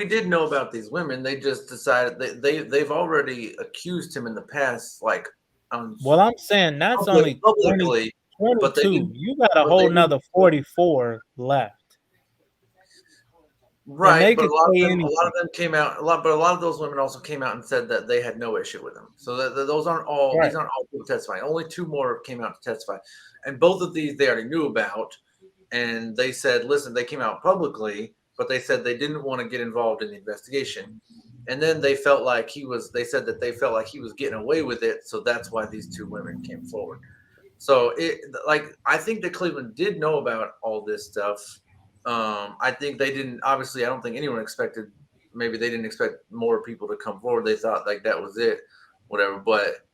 we did know about these women. They just decided they've already accused him in the past, like Well, I'm saying that's only 20, publicly, but they 22. didn't. You got a But they whole didn't. nother 44 left, and Right, they but could say a lot of anything. them came out. But a lot of those women also came out and said that they had no issue with him. So those aren't all. These Right. aren't all people testifying. Only two more came out to testify, and both of these they already knew about. And they said, listen, they came out publicly, but they said they didn't want to get involved in the investigation. And then they felt like he was. They said that they felt like he was getting away with it, so that's why these two women came forward. So I think that Cleveland did know about all this stuff. I think they didn't. Obviously, I don't think anyone expected. Maybe they didn't expect more people to come forward. They thought like that was it, whatever. But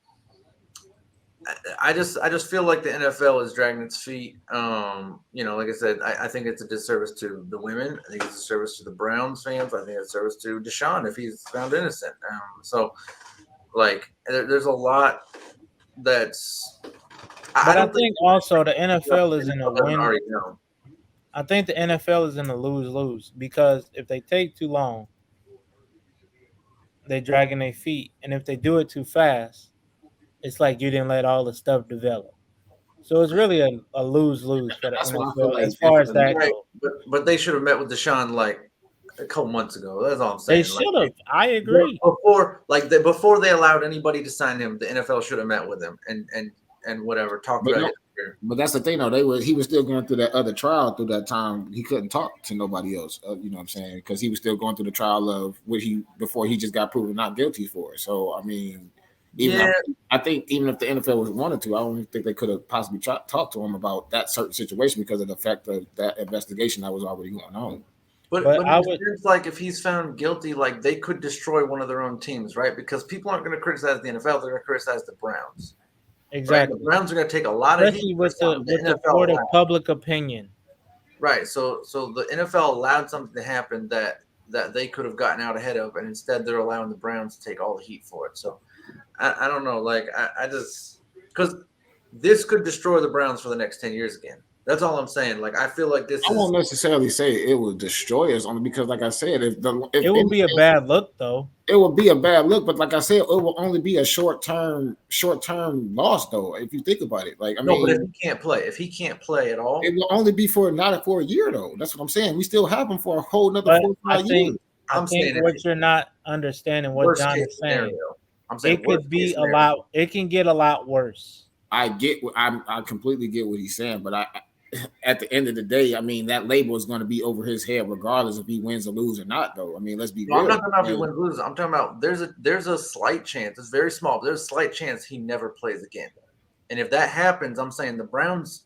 I just feel like the NFL is dragging its feet. Like I said, I think it's a disservice to the women. I think it's a service to the Browns fans. I think it's a service to Deshaun if he's found innocent. There's a lot that's. I But I don't think think also the NFL is the in a NFL doesn't win. already know. I think the NFL is in a lose-lose because if they take too long, they dragging their feet, and if they do it too fast, it's like you didn't let all the stuff develop. So it's really a lose-lose for the That's what I feel NFL like. as far as that Right, goes. but they should have met with Deshaun like a couple months ago. That's all I'm They saying. Like should have. I agree. before they allowed anybody to sign him, the NFL should have met with him and whatever talked But about no, his career. but that's the thing though. He was still going through that other trial through that time. He couldn't talk to nobody else. You know what I'm saying? Because he was still going through the trial of what he before he just got proven not guilty for. So I mean, even Yeah, I think even if the NFL was wanted to, I don't think they could have possibly talked to him about that certain situation because of the fact of that investigation that was already going on. but But in I a would sense, like if he's found guilty, like they could destroy one of their own teams, right? Because people aren't going to criticize the NFL; they're going to criticize the Browns, right? And the exactly, Browns are going to take a lot of heat especially for with the something the with the NFL court of allowed. public opinion. Right. So the NFL allowed something to happen that they could have gotten out ahead of, and instead they're allowing the Browns to take all the heat for it. So I don't know. Like I just because this could destroy the Browns for the next 10 years again. That's all I'm saying. Like I feel like this I is won't necessarily say it will destroy us only because, like I said, if It would be a anything, bad look though. it will be a bad look. But like I said, it will only be a short term loss though. If you think about it, like I no. But mean, if he can't play at it all, will only be for not for a year though. That's what I'm saying. We still have him for a whole another But 4 or 5 years. I I'm think saying what you're not understanding what worst John case is scenario. saying. I'm saying It worst could case be a scenario. lot. It can get a lot worse. I completely get what he's saying, but at the end of the day, I mean that label is going to be over his head regardless if he wins or lose or not. Though I mean, let's be No, I'm real. not talking about if he And wins or loses. I'm talking about there's a slight chance. It's very small, but there's a slight chance he never plays again. And if that happens, I'm saying the Browns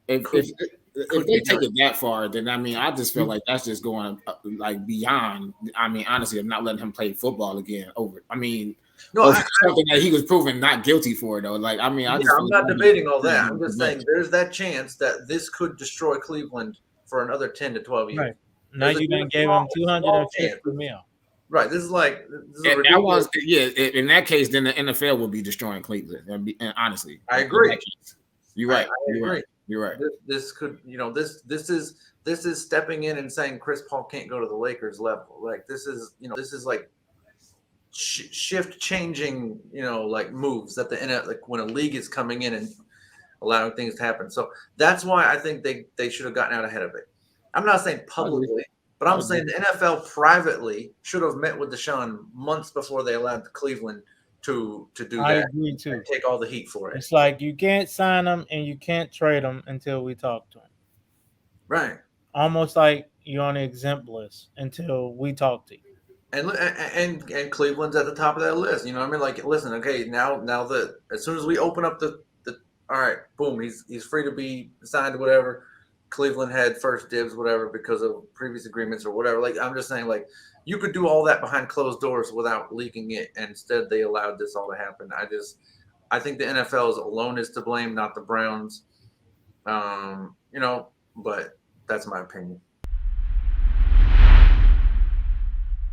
if could if if could they get take hurt. it that far, then I mean, I just feel like that's just going like beyond. I mean, honestly, of not letting him play football again. I mean, No, over something that he was proven not guilty for, though. Like, I mean, I yeah, just feel I'm like not that'd be debating all pretty that. hard I'm to just saying prevent. there's that chance that this could destroy Cleveland for another 10 to 12 years. Right. Now There's a you done gave small, him two hundred small and chance. fifty mil. Right. This is a I ridiculous. was, yeah. In that case, then the NFL would be destroying Cleveland. And honestly, I in agree. that case, you're I right. You're right. agree. You're right. This could, this is stepping in and saying Chris Paul can't go to the Lakers level. Like this is like shift changing, like moves that like when a league is coming in and allowing things to happen. So that's why I think they should have gotten out ahead of it. I'm not saying I agree. publicly, but I I'm agree. saying the NFL privately should have met with Deshaun months before they allowed the Cleveland to do I that agree and too. take all the heat for it. It's like you can't sign him and you can't trade him until we talk to him. Right. Almost like you're on the exempt list until we talk to you. And Cleveland's at the top of that list. You know what I mean? Like, listen, okay, now that as soon as we open up the all right, boom, he's free to be signed, whatever. Cleveland had first dibs, whatever, because of previous agreements or whatever. Like, I'm just saying, like, you could do all that behind closed doors without leaking it, and instead they allowed this all to happen. I think the NFL is alone is to blame, not the Browns. But that's my opinion.